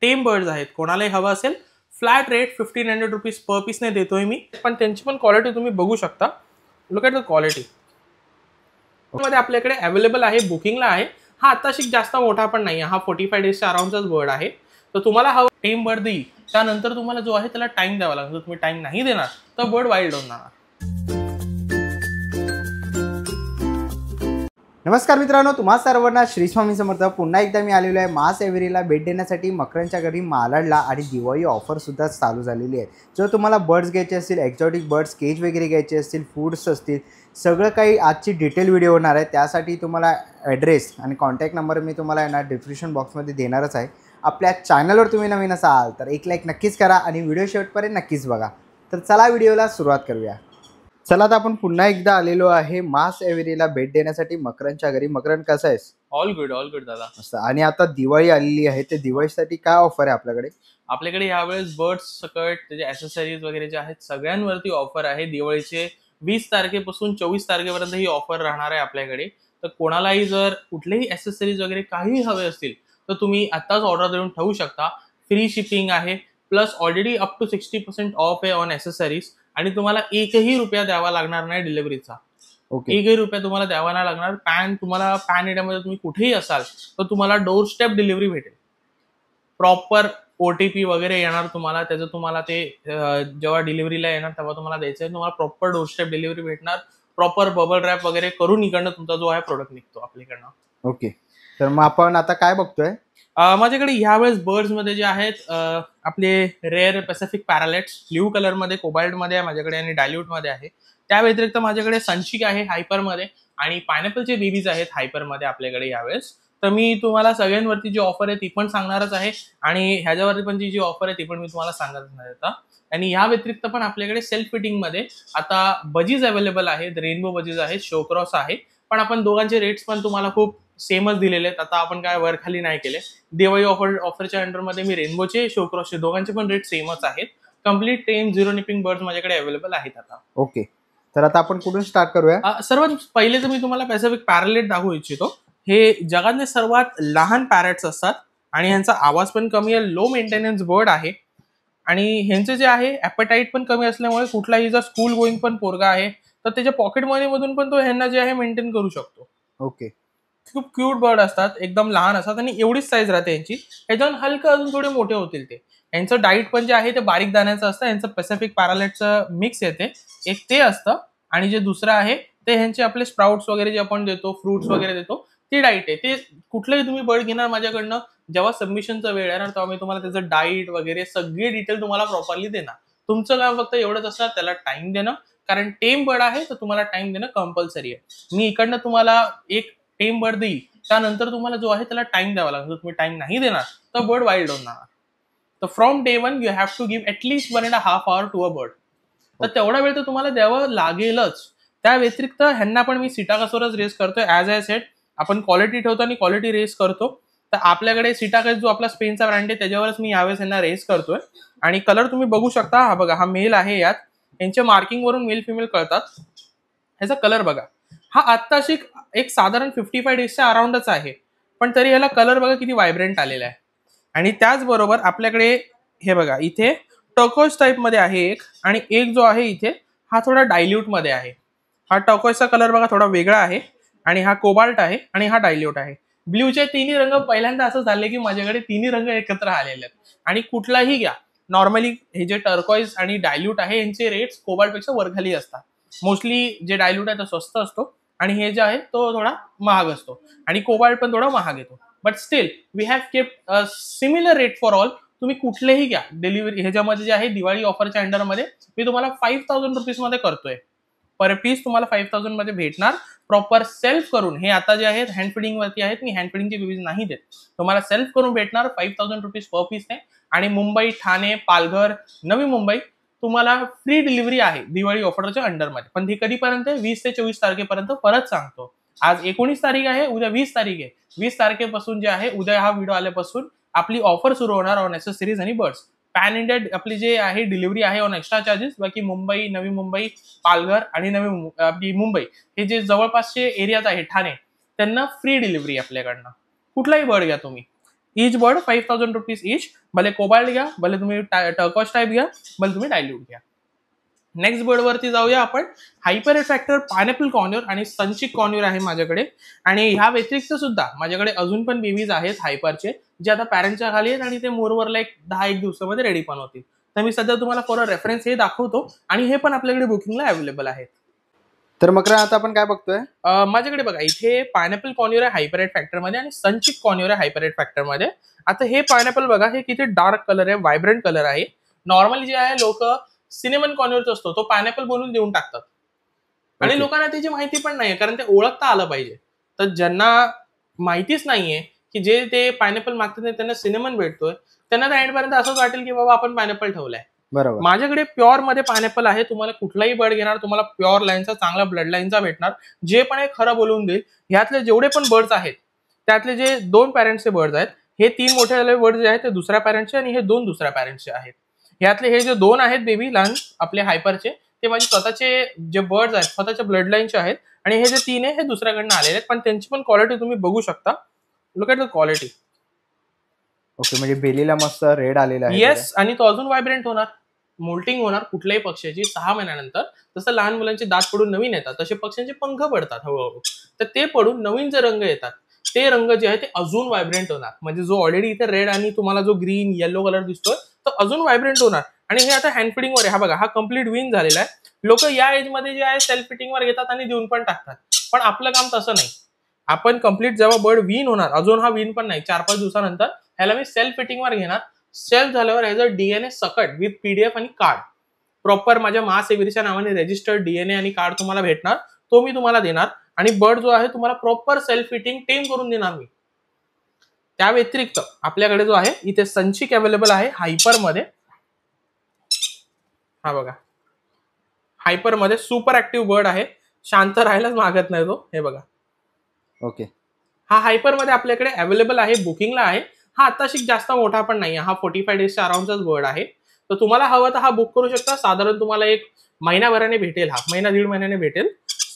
टेम birds आहेत, कोणालाही हवं असेल फ्लॅट रेट 1500 रुपीज पर पीसने देतोय मी. पण त्यांची पण क्वालिटी तुम्ही बघू शकता. Look at the quality. मध्ये आपल्याकडे अवेलेबल आहे, बुकिंगला आहे. हा आताशी जास्त मोठा पण नाही, हा 45 डेजच्या अराउंडचाच बर्ड आहे. तर तुम्हाला हवं टेम बर्ड देईल, त्यानंतर तुम्हाला जो आहे त्याला टाइम द्यावा लागतो. तुम्ही टाइम नाही देणार तर बर्ड वाईल्ड होऊन जाणार. नमस्कार मित्रांनो, तुम्हा सर्वांना श्री स्वामी समर्थ. पुन्हा एकदा मी आलेलो आहे महासेवरीला भेट देण्यासाठी. मकरांच्या घरी मालाडला आणि दिवाळी ऑफरसुद्धा चालू झालेली आहे. जर तुम्हाला बर्ड्स घ्यायचे असतील, एक्झॉटिक बर्ड्स, केज वगैरे घ्यायचे असतील, फूड्स असतील, सगळं काही आजची डिटेल व्हिडिओ होणार आहे. त्यासाठी तुम्हाला ॲड्रेस आणि कॉन्टॅक्ट नंबर मी तुम्हाला येणार डिस्क्रिप्शन बॉक्समध्ये देणारच आहे. आपल्या चॅनलवर तुम्ही नवीन असाल तर एक लाईक नक्कीच करा आणि व्हिडिओ शेवटपर्यंत नक्कीच बघा. तर चला व्हिडिओला सुरुवात करूया. चला आता आपण पुन्हा एकदा आलेलो आहे मास एव्हरीला भेट देण्यासाठी मकरांच्या घरी. मकरन कसं आहेस? ऑल गुड दादा. मस्त. आणि आता दिवाळी आलेली आहे, ते दिवाळीसाठी काय ऑफर आहे आपल्याकडे? आपल्याकडे यावेळेस बर्ड्स सकट त्याचे ॲक्सेसरीज वगैरे जे आहेत सगळ्यांवरती ऑफर आहे. दिवाळीचे 20 तारखेपासून 24 तारखेपर्यंत ही ऑफर राहणार आहे आपल्याकडे. तर कोणालाही जर कुठलेही ॲक्सेसरीज वगैरे काही हवे असतील तर तुम्ही आत्ताच ऑर्डर देऊन ठेवू शकता. फ्री शिपिंग आहे, plus already up to 60% off आहे ऑन ॲक्सेसरीज. आणि तुम्हाला एकही रुपया द्यावा लागणार नाही डिलिव्हरीचा. एकही रुपया तुम्हाला द्यावा नाही लागणार. तुम्हाला पॅन इंडियामध्ये तुम्ही कुठेही असाल तर तुम्हाला डोर स्टेप डिलिव्हरी भेटेल. प्रॉपर OTP वगैरे येणार तुम्हाला, त्याचं तुम्हाला ते जेव्हा डिलिव्हरीला येणार तेव्हा तुम्हाला द्यायचं आहे. तुम्हाला प्रॉपर डोर स्टेप डिलिव्हरी भेटणार. प्रॉपर बबल रॅप वगैरे करून इकडनं तुमचा जो आहे प्रोडक्ट निघतो आपल्याकडनं. ओके, तर मग आपण आता काय बघतोय? माझ्याकडे ह्यावेळेस बर्ड्स मध्ये जे आहेत आपले रेअर पॅसिफिक पॅरालेट्स ब्ल्यू कलर मध्ये, कोबाल्ट मध्ये आहे माझ्याकडे आणि डायल्यूट मध्ये आहे. त्या व्यतिरिक्त माझ्याकडे सनशिक आहे हायपर मध्ये आणि पायनॅपलचे बेबीज आहेत हायपर मध्ये आपल्याकडे यावेळेस. तर मी तुम्हाला सगळ्यांवरती जी ऑफर आहे ती पण सांगणारच आहे आणि ह्याच्यावरती पण जी ऑफर आहे ती पण मी तुम्हाला सांगतच नाही आता. आणि या व्यतिरिक्त पण आपल्याकडे सेल्फ फिटिंग मध्ये आता बजीज अवेलेबल आहेत, रेनबो बजीज आहेत, शोक्रॉस आहे. पण आपण दोघांचे रेट्स पण तुम्हाला खूप सेमच दिलेले आहेत. आता आपण काय वर खाली नाही केले. दिवाळी ऑफरच्या अंडरमध्ये मी रेनबोचे, शोक्रॉसचे दोघांचे पण रेट सेमच आहेत. कम्प्लीट टेम झिरो निपिंग बर्ड्स माझ्याकडे अवेलेबल आहेत आता. ओके, तर आता आपण कुठून स्टार्ट करूया? सर्वात पहिले तर मी तुम्हाला पॅसिफिक पॅरालेट दाखवू इच्छितो. हे जगातले सर्वात लहान पॅरेट्स असतात आणि ह्यांचा आवाज पण कमी आहे, लो मेंटेनन्स बर्ड आहे. आणि ह्यांचे जे आहे ॲपेटाईट पण कमी असल्यामुळे कुठलाही जर स्कूल गोईंग पण पोरगा आहे तर त्याच्या पॉकेट मनी मधून पण तो ह्यांना जे आहे मेंटेन करू शकतो. ओके, खूप क्यूट बर्ड असतात, एकदम लहान असतात आणि एवढीच साईज राहते यांची. ह्याच्यावर हलकं अजून थोडे मोठे होतील ते. यांचं डाईट पण जे आहे ते बारीक दाण्याचं असतं. यांचं पॅसिफिक पॅरालेटचं मिक्स येते, एक ते असतं. आणि जे दुसरं आहे ते ह्यांचे आपले स्प्राउट्स वगैरे जे आपण देतो, फ्रुट्स वगैरे देतो, ती डाईट आहे. ते कुठलंही तुम्ही बर्ड घेणार माझ्याकडनं, जेव्हा सबमिशनचा वेळ येणार तेव्हा मी तुम्हाला त्याचं डाईट वगैरे सगळे डिटेल तुम्हाला प्रॉपरली देणार. तुमचं काम फक्त एवढंच असणार, त्याला टाइम देणं. कारण टेम बर्ड आहे तर तुम्हाला टाइम देणं कंपल्सरी आहे. मी इकडनं तुम्हाला एक टेम बर्ड देईल, त्यानंतर तुम्हाला जो आहे त्याला टाइम द्यावा लागतो. तुम्ही टाइम नाही देणार तर बर्ड वाईल्ड होऊन जाणार. तर from day 1 you have to give at least 1.5 hour to a bird. तर तेवढा वेळ तर तुम्हाला द्यावं लागेलच. त्या व्यतिरिक्त ह्यांना पण मी सीटाकासवरच रेस करतोय. ॲज आय सेड, आपण क्वालिटी ठेवतो आणि क्वालिटी रेस करतो. तर आपल्याकडे सीटाकास जो आपला स्पेनचा ब्रँड आहे त्याच्यावरच मी यावेळेस यांना रेस करतोय. आणि कलर तुम्ही बघू शकता. हा बघा, हा मेल आहे. यात यांच्या मार्किंग वरून मेल फिमेल कळतात. ह्याचा कलर बघा. हा आत्ताशी एक साधारण 55 डेजच्या अराउंडच आहे, पण तरी ह्याला कलर बघा किती व्हायब्रंट आलेला आहे. आणि त्याचबरोबर आपल्याकडे हे बघा, इथे टर्कोइज टाईप मध्ये आहे एक, आणि एक जो आहे इथे हा थोडा डायल्यूट मध्ये आहे. हा टर्कोइजचा कलर बघा थोडा वेगळा आहे आणि हा कोबाल्ट आहे आणि हा डायल्यूट आहे. ब्ल्यूचे तिन्ही रंग पहिल्यांदा असं झाले की माझ्याकडे तिन्ही रंग एकत्र आलेले आहेत. आणि कुठलाही घ्या, नॉर्मली हे जे टर्कोइज आणि डायल्यूट आहे यांचे रेट्स कोबाल्टपेक्षा वरखाली असतात. मोस्टली जे डायल्यूट आहे तो स्वस्त असतो आणि हे जे आहे तो थोडा महाग असतो आणि कोबाल्ट पण थोडा महाग येतो. But still we have kept a similar rate for all. तुम्ही कुठलेही घ्या. डिलिव्हरी ह्याच्यामध्ये जे आहे दिवाळी ऑफरच्या अंडरमध्ये मी तुम्हाला 5000 रुपीज मध्ये करतोय. पर पीस तुम्हाला 5000 मध्ये भेटणार. प्रॉपर सेल्फ करून, हे आता जे आहेत हँड फिडिंग वरती आहेत, मी हँड फिडिंगची बेबीज नाही देत. तुम्हाला सेल्फ करून भेटणार 5000 रुपीज पर पीस आहे. आणि मुंबई, ठाणे, पालघर, नवी मुंबई तुम्हाला फ्री डिलिव्हरी आहे दिवाळी ऑफरच्या अंडरमध्ये. पण ती कधीपर्यंत? 20 ते 24 तारखेपर्यंत. परत सांगतो, आज 19 तारीख आहे, उद्या 20 तारीख आहे. 20 तारखेपासून जे आहे, उद्या हा व्हिडिओ आल्यापासून आपली ऑफर सुरू होणार ऑन ॲक्सेसरीज आणि बर्ड्स. पॅन इंडिया आपली जे आहे डिलिव्हरी आहे ऑन एक्स्ट्रा चार्जेस. बाकी मुंबई, नवी मुंबई, पालघर आणि आपली मुंबई हे जे जवळपासचे एरियाज आहे ठाणे, त्यांना फ्री डिलिव्हरी आपल्याकडनं. कुठलाही बर्ड घ्या तुम्ही. Each bird 5000 rupees each. भले कोबाल्ट घ्या, भले तुम्ही टर्कॉस टाईप घ्या, भले तुम्ही डायल्यूट घ्या. नेक्स्ट बर्ड वरती जाऊया आपण. हायपर फॅक्टर पायनॅपल कॉर्न्यूर आणि संचिक कॉर्न्यूर आहे माझ्याकडे. आणि ह्या व्यतिरिक्त सुद्धा माझ्याकडे अजून पण बेबीज आहेत हायपरचे, जे आता पॅरेंटच्या खाली आहेत आणि ते मोरवरला 10-1 दिवसामध्ये रेडी पण होतील. तर मी सध्या तुम्हाला फॉर रेफरन्स हे दाखवतो आणि हे पण आपल्याकडे बुकिंगला अवेलेबल आहेत. तर मकरंद आता आपण काय बघतोय? माझ्याकडे बघा इथे पायनॅपल कॉर्न्यूर आहे हायपरेट फॅक्टर मध्ये आणि संचिक कॉर्न्यूर आहे हायपरेट फॅक्टर मध्ये. आता हे पायनॅपल बघा, हे किती डार्क कलर आहे, व्हायब्रंट कलर आहे. नॉर्मली जे आहे लोक सिनेमन कॉर्न्यूरचा असतो तो पायनॅपल बनवून देऊन टाकतात आणि लोकांना त्याची माहिती पण नाहीये, कारण ते ओळखता आलं पाहिजे. तर ज्यांना माहितीच नाहीये की जे ते पायनॅपल मागतात त्यांना सिनेमन भेटतोय, त्यांना तर एंडपर्यंत असंच वाटेल की बाबा आपण पायनॅपल ठेवलाय. बरोबर. माझ्याकडे प्युअर मध्ये पायनॅपल आहे. तुम्हाला कुठलाही बर्ड घेणार तुम्हाला प्युअर लाईनचा, चांगला ब्लड लाईनचा भेटणार, जे पण एक खरं बोलून देईल. ह्यातले जेवढे पण बर्ड्स आहेत त्यातले जे 2 पॅरेंट्सचे बर्ड्स आहेत, हे 3 मोठे बर्ड जे आहेत ते दुसऱ्या पॅरेंटचे आणि हे 2 दुसऱ्या पॅरेंटचे आहेत. ह्यातले हे जे 2 आहेत बेबी लहान आपले हायपरचे, ते माझे स्वतःचे जे बर्ड्स आहेत स्वतःच्या ब्लड लाईनचे आहेत. आणि हे जे 3 आहे हे दुसऱ्याकडनं आलेले आहेत, पण त्यांची पण क्वालिटी तुम्ही बघू शकता. Look at the quality. Okay, म्हणजे बेलीला मस्त रेड आलेला आहे. येस, आणि तो अजून व्हायब्रंट होणार, मोल्टिंग होणार कुठल्याही पक्ष्याची 6 महिन्यानंतर. जसं लहान मुलांचे दात पडून नवीन येतात तसे पक्ष्यांचे पंख पडतात हळूहळू. तर ते पडून नवीन जे रंग येतात ते रंग जे आहे ते अजून व्हायब्रंट होणार. म्हणजे जो ऑलरेडी इथे रेड आणि तुम्हाला जो ग्रीन येलो कलर दिसतोय तो अजून व्हायब्रंट होणार. आणि हे आता हँड फिटिंग वर आहे. हा बघा, हा कम्प्लीट विन झालेला आहे. लोक या एज मध्ये जे आहे सेल्फ फिटिंग वर घेतात आणि देऊन पण टाकतात, पण आपलं काम तसं नाही. आपण कम्प्लीट जेव्हा बर्ड विन होणार, अजून हा विन पण नाही, 4-5 दिवसानंतर ह्याला मी सेल्फ फिटिंग वर घेणार. सेल्फ झाल्यावर ह्याचं डीएनए सकट विथ पीडीएफ आणि कार्ड प्रॉपर माझ्या मास एव्हरीच्या नावाने रजिस्टर्ड डीएनए आणि कार्ड तुम्हाला भेटणार. तो मी तुम्हाला देणार आणि बर्ड जो आहे तुम्हाला प्रॉपर सेल्फ फिटिंग टेम करून देणार मी. त्या व्यतिरिक्त आपल्याकडे जो आहे इथे संचिक अवेलेबल आहे हायपर मध्ये. हा बघा, हायपर मध्ये सुपर ऍक्टिव्ह बर्ड आहे, शांत राहायलाच मागत नाही तो. हे बघा, ओके, हा हायपर मध्ये आपल्याकडे अवेलेबल आहे, बुकिंगला आहे. हा आताशी जास्त मोठा पण नाही, हा 45 डेजच्या अराउंडचाच बर्ड आहे. तर तुम्हाला हवं तर हा बुक करू शकता. साधारण तुम्हाला 1 महिनाभराने भेटेल, हा महिना 1.5 महिन्याने भेटेल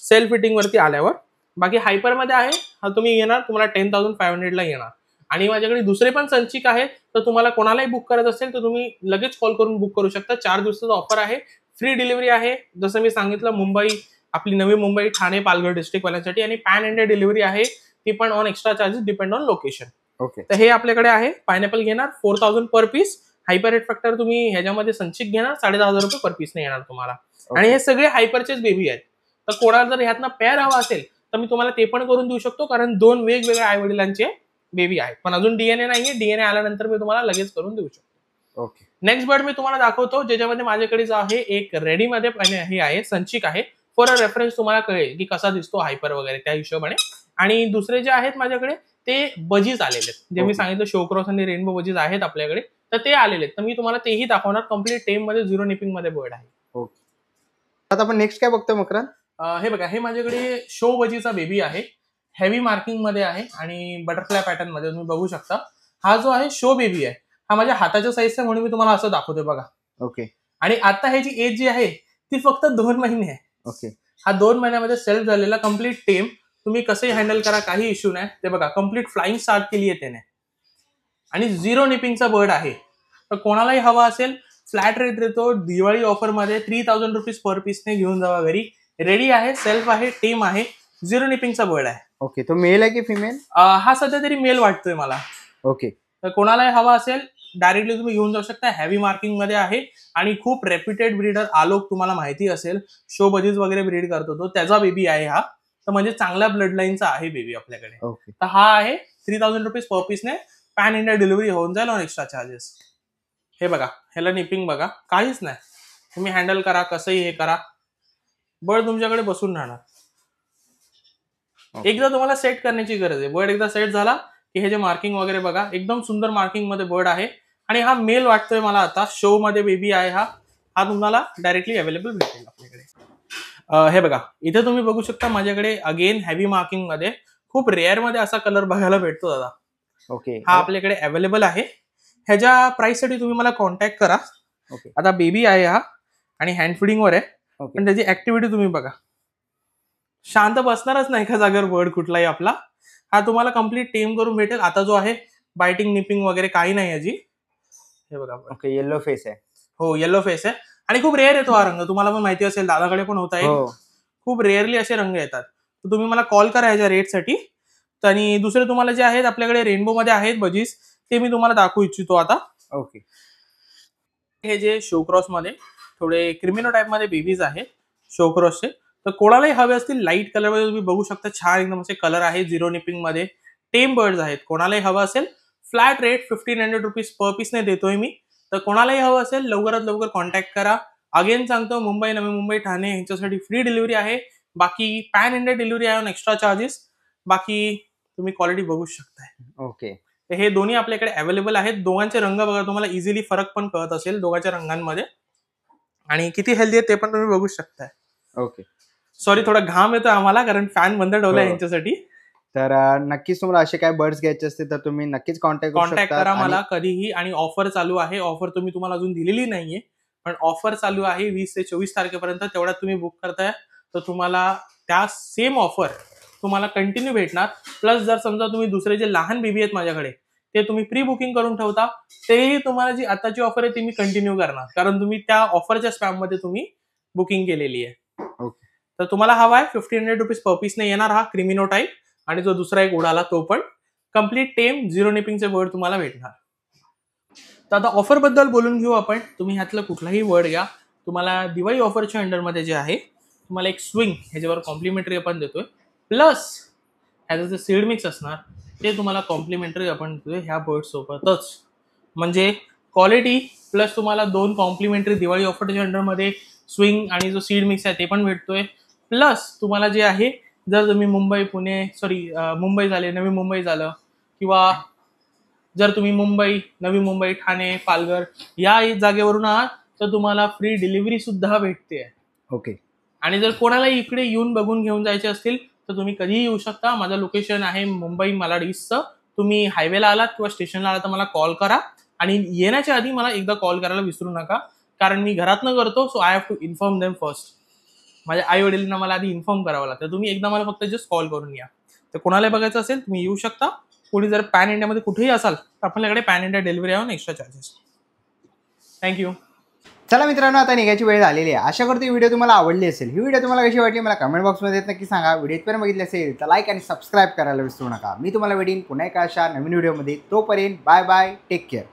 सेल्फ फिटिंग वरती आल्यावर. बाकी हायपर मध्ये आहे हा तुम्ही येणार, तुम्हाला 10,500 ला येणार. आणि माझ्याकडे दुसरे पण संचिक आहेत, तर तुम्हाला कोणालाही बुक करायचं असेल तर तुम्ही लगेच कॉल करून बुक करू शकता. 4 दिवसाचा ऑफर आहे, फ्री डिलिव्हरी आहे. जसं मी सांगितलं, मुंबई, आपली नवी मुंबई, ठाणे, पालघर डिस्ट्रिक्ट वाल्यांसाठी. आणि पॅन इंडिया डिलिव्हरी आहे, ती पण on extra charges depend on location. Okay. तर हे आपल्याकडे आहे. पायनॅपल घेणार 4000 पर पीस. हायपर रेट फॅक्टर तुम्ही ह्याच्यामध्ये संचिक घेणार 10,500 रुपये पर पीसने येणार तुम्हाला. आणि हे सगळे हायपरचेच बेबी आहेत. तर कोणाला जर ह्यातनं पेअर हवा असेल तर मी तुम्हाला ते पण करून देऊ शकतो, कारण 2 वेगवेगळ्या आई वडिलांचे बेबी आहेत. पण अजून डीएनए नाहीये, डीएनए आल्यानंतर मी तुम्हाला लगेच करून देऊ शकतो. ओके. नेक्स्ट बर्ड मी तुम्हाला दाखवतो, ज्याच्यामध्ये माझ्याकडे जो आहे एक रेडीमध्ये हे आहे, संचिक आहे. फॉर अ रेफरन्स तुम्हाला कळेल की कसा दिसतो हायपर वगैरे त्या हिशोबाने. आणि दुसरे जे आहेत माझ्याकडे ते बजीज आलेले आहेत, जे मी सांगितलं शोक्रॉस आणि रेनबो बजीज आहेत आपल्याकडे, तर ते आलेले आहेत. तर मी तुम्हाला तेही दाखवणार. कम्प्लीट टेम मध्ये 0 निपिंग मध्ये बर्ड आहे. ओके. आता आपण नेक्स्ट काय बघतोय मकरंद? हे बघा, हे माझ्याकडे शो बजीचा बेबी आहे, हेवी मार्किंग मध्ये आहे आणि बटरफ्लाय पॅटर्न मध्ये तुम्ही बघू शकता. हा जो आहे शो बेबी आहे, हा माझ्या हाताच्या साईजचा, म्हणून मी तुम्हाला असं दाखवतोय बघा. ओके. आणि आता ह्याची एज जी आहे ती फक्त 2 महिने आहे. ओके. हा 2 महिन्यामध्ये सेल्फ झालेला कम्प्लीट टेम. तुम्ही कसंही हँडल करा, काही इश्यू नाही. ते बघा, कम्प्लीट फ्लाइंग स्टार्ट केली आहे त्याने आणि 0 निपिंगचा बर्ड आहे. तर कोणालाही हवा असेल, फ्लॅट रेट देतो दिवाळी ऑफर मध्ये, 3000 रुपीज पर पीसने घेऊन जावा घरी. रेडी आहे, सेल्फ आहे, टेम आहे, 0 निपिंगचा बर्ड आहे. ओके. तो मेल आहे की फिमेल? हा सध्या तरी मेल वाटतोय मला. ओके. तर कोणालाही हवा असेल डायरेक्टली तुम्ही घेऊन जाऊ शकता. हेवी मार्किंग मध्ये आहे आणि खूप रेप्युटेड ब्रीडर आलोक, तुम्हाला माहिती असेल, शो बजीज वगैरे ब्रीड करतो तो, त्याचा बेबी आहे हा. तर म्हणजे चांगल्या ब्लड लाईनचा आहे बेबी आपल्याकडे. ओके. तर हा आहे 3000 रुपीज पर पीसने. पॅन इंडिया डिलिव्हरी होऊन जाईल ऑन एक्स्ट्रा चार्जेस. हे बघा, ह्याला निपिंग बघा, काहीच नाही. तुम्ही हँडल करा, कसंही हे करा, बर्ड तुमच्याकडे बसून राहणार. एकदा तुम्हाला सेट करण्याची गरज आहे. बर्ड एकदा सेट झाला की हे जे मार्किंग वगैरे बघा, एकदम सुंदर मार्किंग मध्ये बर्ड आहे. आणि हा मेल वाटतोय मला आता, शो मध्ये बेबी आहे हा. हा तुम्हाला डायरेक्टली अवेलेबल भेटेल आपल्याकडे. हे बघा, इथे तुम्ही बघू शकता माझ्याकडे अगेन हेवी मार्किंग मध्ये, खूप रेअर मध्ये असा कलर बघायला भेटतो दादा. ओके. हा आपल्याकडे अवेलेबल आहे. ह्याच्या प्राइस साठी तुम्ही मला कॉन्टॅक्ट करा. ओके. आता बेबी आहे हा आणि हँड फिडिंग वर आहे, ओके. पण त्याची ऍक्टिव्हिटी तुम्ही बघा, शांत बसणारच नाही एका जागेवर बर्ड कुठलाही आपला. हा तुम्हाला कम्प्लीट टेम करून भेटेल. आता जो आहे बायटिंग निपिंग वगैरे काही नाही याची. हे बघा. ओके, येलो फेस आहे. हो, येलो फेस आहे आणि खूप रेअर येतो हा रंग. तुम्हाला पण माहिती असेल, दादाकडे पण होता एक. खूप रेअरली असे रंग येतात. तर तुम्ही मला कॉल करा याच्या रेटसाठी. आणि दुसरे तुम्हाला जे आहेत आपल्याकडे रेनबो मध्ये आहेत बजीस, ते मी तुम्हाला दाखवू इच्छितो आता. ओके. हे जे शोक्रॉस मध्ये थोडे क्रिमिनो टाइप मध्ये बेबीज आहेत शोक्रॉसचे, तर कोणालाही हवे असतील लाईट कलर मध्ये तुम्ही बघू शकता. छान एकदम असे कलर आहेत, झिरो निपिंग मध्ये. टेम बर्ड्स आहेत. कोणालाही हवं असेल flat rate 1500 rupees per piece ने देतोय मी. तर कोणालाही हवं असेल लवकरात लवकर कॉन्टॅक्ट करा. अगेन सांगतो, मुंबई, नवी मुंबई, ठाणे यांच्यासाठी फ्री डिलिव्हरी आहे. बाकी पॅन इंडिया डिलिव्हरी आहे ऑन एक्स्ट्रा चार्जेस. बाकी तुम्ही क्वालिटी बघू शकताय. ओके. हे दोन्ही आपल्याकडे अवेलेबल आहेत. दोघांचे रंग बघा, तुम्हाला इझिली फरक पण कळत असेल दोघांच्या रंगांमध्ये. आणि किती हेल्दी आहे ते पण तुम्ही बघू शकताय. ओके. सॉरी, थोडा घाम येतोय आम्हाला कारण फॅन बंद ठेवला आहे यांच्यासाठी. तर नक्कीच तुम्हाला असे काय बर्ड्स घ्यायचे असतील तर तुम्ही नक्कीच कॉन्टॅक्ट करा मला कधीही. आणि ऑफर चालू आहे. ऑफर तुम्हाला अजून दिलेली नाहीये, पण ऑफर चालू आहे 20 ते 24 तारखेपर्यंत. तेवढ्यात तुम्ही बुक करताय तर तुम्हाला त्या सेम ऑफर तुम्हाला कंटिन्यू भेटणार. प्लस जर समजा तुम्ही दुसरे जे लहान बेबी आहेत माझ्याकडे ते तुम्ही प्री बुकिंग करून ठेवता, तेही तुम्हाला जी आताची ऑफर आहे ती मी कंटिन्यू करणार, कारण तुम्ही त्या ऑफरच्या स्पॅम मध्ये तुम्ही बुकिंग केलेली आहे. ओके. तर तुम्हाला हवा आहे 1500 रुपीज पर पीसने येणार हा क्रिमिनो टाईप. आणि जो दुसरा एक उडाला तो पण कम्प्लीट टेम झिरो निपिंगचे वर्ड तुम्हाला भेटणार. तर आता ऑफर बद्दल बोलून घेऊ आपण. तुम्ही ह्यातलं कुठलाही वर्ड घ्या, तुम्हाला दिवाळी ऑफरच्या अंडरमध्ये जे आहे तुम्हाला एक स्विंग ह्याच्यावर कॉम्प्लिमेंटरी आपण देतोय. प्लस ह्याचं जे सीड मिक्स असणार ते तुम्हाला कॉम्प्लिमेंटरी आपण देतोय ह्या बर्ड सोबतच. म्हणजे क्वालिटी प्लस तुम्हाला 2 कॉम्प्लिमेंटरी दिवाळी ऑफरच्या अंडरमध्ये स्विंग आणि जो सीड मिक्स आहे ते पण भेटतोय. प्लस तुम्हाला जे आहे, जर तुम्ही मुंबई झाले, नवी मुंबई झालं, किंवा जर तुम्ही मुंबई, नवी मुंबई, ठाणे, पालघर या जागेवरून आहात तर तुम्हाला फ्री डिलिव्हरी सुद्धा भेटते. ओके. आणि जर कोणाला इकडे येऊन बघून घेऊन जायचे असतील तर तुम्ही कधीही येऊ शकता. माझं लोकेशन आहे मुंबई मालाड ईस्टचं. तुम्ही हायवेला आलात किंवा स्टेशनला आलात तर मला कॉल करा. आणि येण्याच्या आधी मला एकदा कॉल करायला विसरू नका, कारण मी घरातनं करतो. So I have to inform them first. माझ्या आई वडिलांना मला आधी इन्फॉर्म करावं लागतं. तुम्ही एकदा मला फक्त जस्ट कॉल करून या. तर कोणाला बघायचं असेल तुम्ही येऊ शकता. कोणी जर पॅन इंडियामध्ये कुठेही असाल तर आपल्याकडे पॅन इंडिया डिलिव्हरी आहे एक्स्ट्रा चार्जेस. थँक्यू. चला मित्रांनो, आता निघायची वेळ झालेली आहे. आशा करतो ही व्हिडिओ तुम्हाला आवडली असेल. ही व्हिडिओ तुम्हाला कशी वाटली मला कमेंट बॉक्समध्ये नक्की सांगा. व्हिडिओपर्यंत बघितली असेल तर लाईक आणि सबस्क्राईब करायला विसरू नका. मी तुम्हाला भेटीन पुन्हा एका अशा नवीन व्हिडिओमध्ये. तोपर्यंत बाय बाय, टेक केअर.